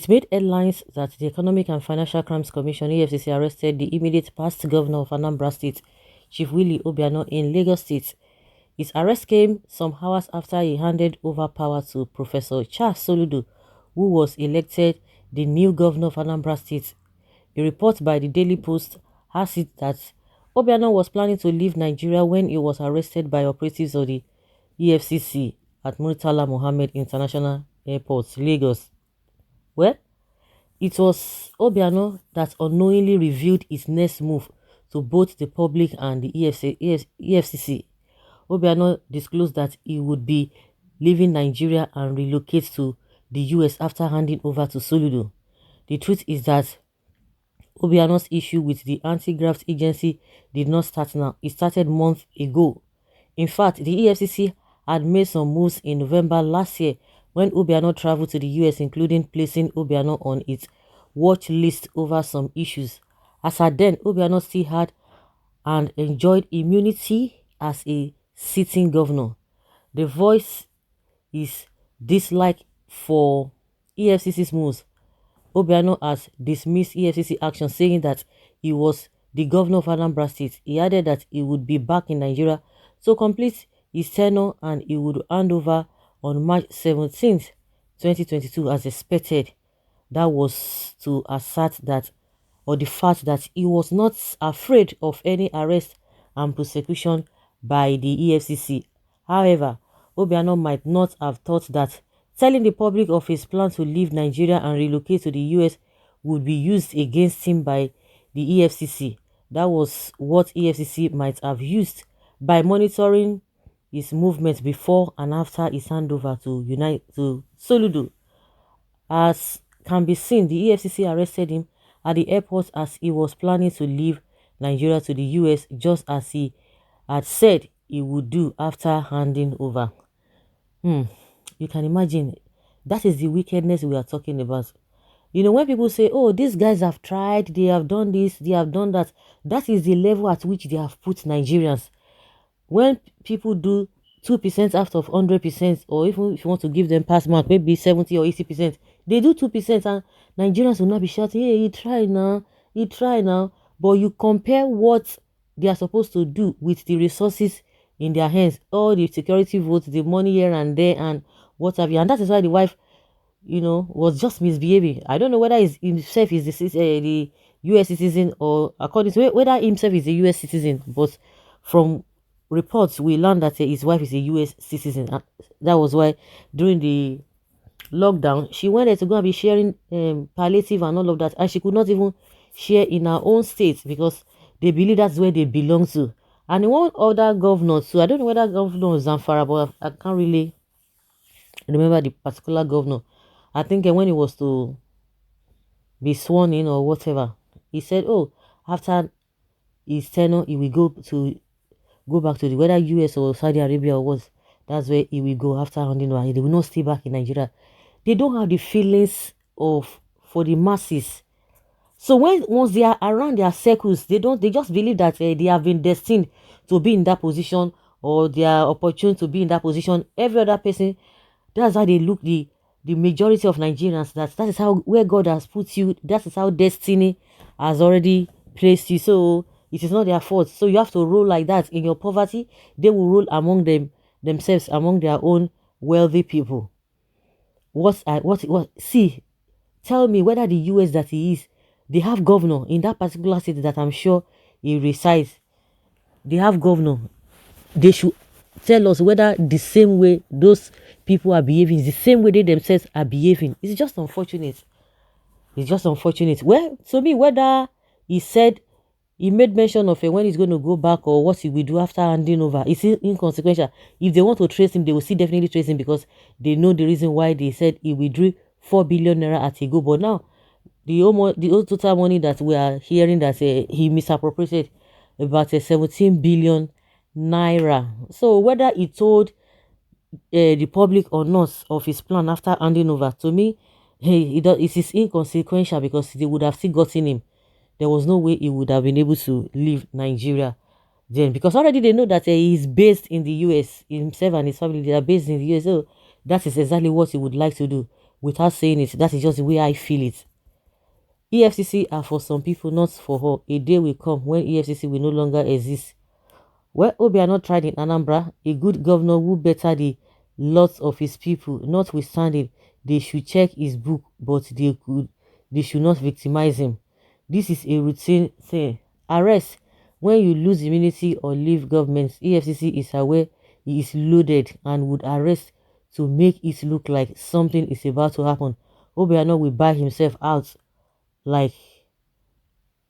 It made headlines that the Economic and Financial Crimes Commission (EFCC) arrested the immediate past governor of Anambra State, Chief Willie Obiano, in Lagos State. His arrest came some hours after he handed over power to Professor Charles Soludo, who was elected the new governor of Anambra State. A report by the Daily Post has it that Obiano was planning to leave Nigeria when he was arrested by operatives of the EFCC at Murtala Mohammed International Airport, Lagos. Well, it was Obiano that unknowingly revealed his next move to both the public and the EFCC. Obiano disclosed that he would be leaving Nigeria and relocate to the US after handing over to Soludo. The truth is that Obiano's issue with the anti-graft agency did not start now. It started months ago. In fact, the EFCC had made some moves in November last year when Obiano traveled to the US, including placing Obiano on its watch list over some issues. As at then, Obiano still had and enjoyed immunity as a sitting governor. The voice is disliked for EFCC's moves. Obiano has dismissed EFCC action, saying that he was the governor of Anambra State. He added that he would be back in Nigeria to complete his tenure and he would hand over on March 17th, 2022 as expected. That was to assert that, or the fact that he was not afraid of any arrest and prosecution by the EFCC. However, Obiano might not have thought that telling the public of his plan to leave Nigeria and relocate to the US would be used against him by the EFCC. That was what EFCC might have used by monitoring his movements before and after his handover to Soludo. As can be seen, the EFCC arrested him at the airport as he was planning to leave Nigeria to the US, just as he had said he would do after handing over. You can imagine, that is the wickedness we are talking about. You know, when people say, oh, these guys have tried, they have done this, they have done that, that is the level at which they have put Nigerians. When people do 2% out of 100%, or even if you want to give them pass mark, maybe 70 or 80%, they do 2%, and Nigerians will not be shouting, hey, he tried now. But you compare what they are supposed to do with the resources in their hands, all the security votes, the money here and there, and what have you. And that is why the wife, was just misbehaving. I don't know whether himself is the US citizen, or according to whether himself is a US citizen, but from reports we learned that his wife is a US citizen. That was why during the lockdown she went there to go and be sharing palliative and all of that, and she could not even share in her own state because they believe that's where they belong to. And one other governor too, I don't know whether governor was Zamfara, but I can't really remember the particular governor. I think when he was to be sworn in or whatever, he said, oh, after his tenure he will go back to the whether US or Saudi Arabia or what. That's where he will go after handing over. They will not stay back in Nigeria. They don't have the feelings for the masses. So once they are around their circles, they just believe that they have been destined to be in that position, or they are opportune to be in that position. Every other person, that's how they look. The majority of Nigerians, that is how, where God has put you, that is how destiny has already placed you. So it is not their fault. So you have to roll like that. In your poverty, they will roll among themselves, among their own wealthy people. See, tell me whether the US that he is, they have governor in that particular city that I'm sure he resides. They have governor. They should tell us whether the same way those people are behaving is the same way they themselves are behaving. It's just unfortunate. It's just unfortunate. Well, to me, whether he said he made mention of when he's going to go back or what he will do after handing over, it's inconsequential. If they want to trace him, they will still definitely trace him because they know the reason why they said he withdrew 4 billion naira at a go. But now, the whole total money that we are hearing that he misappropriated about 17 billion naira. So whether he told the public or not of his plan after handing over, to me, it is inconsequential because they would have still gotten him. There was no way he would have been able to leave Nigeria then, because already they know that he is based in the US. Himself and his family, they are based in the US. So that is exactly what he would like to do. without saying it. That is just the way I feel it. EFCC are for some people, not for all. A day will come when EFCC will no longer exist. Well, Obiano tried in Anambra, a good governor who bettered the lots of his people, notwithstanding they should check his book, but they should not victimize him. This is a routine thing. Arrest when you lose immunity or leave government. EFCC is aware he is loaded and would arrest to make it look like something is about to happen. Obiano will buy himself out like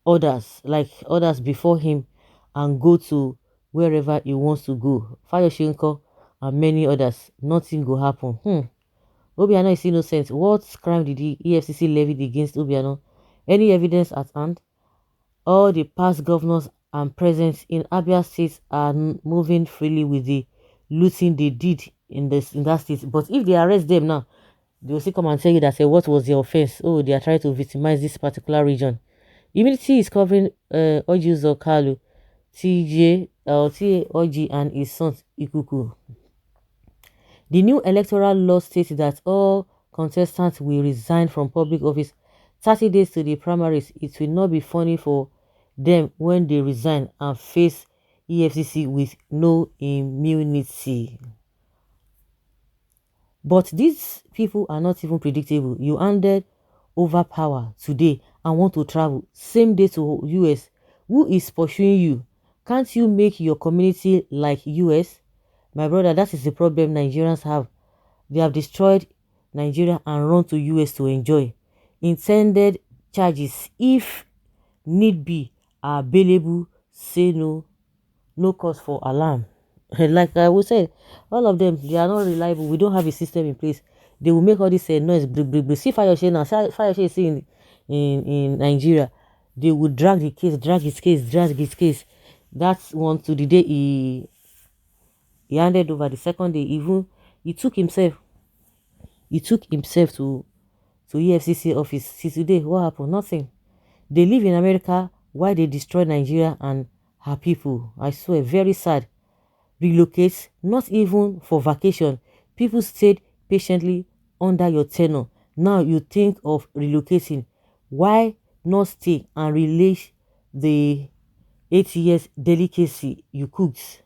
others before him and go to wherever he wants to go. Fayoshinko and many others, nothing will happen. Obiano is innocent. What crime did the EFCC levied against Obiano? Any evidence at hand? All the past governors and present in Abia State are moving freely with the looting they did in that state. But if they arrest them now, they will still come and tell you that, say, what was the offense? Oh, they are trying to victimize this particular region. Immunity is covering Ojuzo Kalu, TJ, Oji, and his son Ikuku. The new electoral law states that all contestants will resign from public office 30 days to the primaries. It will not be funny for them when they resign and face EFCC with no immunity. But these people are not even predictable. You handed over power today and want to travel same day to US. Who is pursuing you? Can't you make your community like US? My brother, that is the problem Nigerians have. They have destroyed Nigeria and run to US to enjoy. Intended charges, if need be, are available. Say no, no cause for alarm. Like I would say, all of them, they are not reliable. We don't have a system in place. They will make all this noise. See Fayoshe now. Fayoshe is in Nigeria. They will drag the case, drag his case, drag his case. That's one to the day he handed over. The second day, even he took himself to EFCC office. See today, what happened? Nothing. They live in America while they destroy Nigeria and her people. I swear, very sad. Relocate, not even for vacation. People stayed patiently under your tenure. Now you think of relocating. Why not stay and relish the 8 years delicacy you cooked?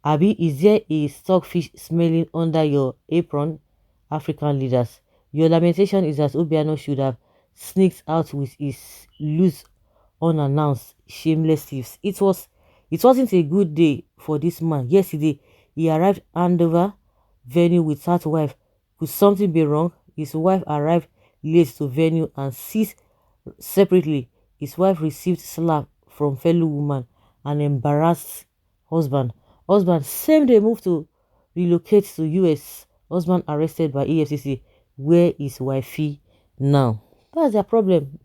Abi, is there a stockfish smelling under your apron? African leaders. Your lamentation is that Obiano should have sneaked out with his loose, unannounced, shameless thieves. It wasn't a good day for this man. Yesterday, he arrived Andover venue without wife. Could something be wrong? His wife arrived late to venue and seized separately. His wife received slap from fellow woman and embarrassed husband. Husband same day moved to relocate to US. Husband arrested by EFCC. Where is wifey now? That's their problem.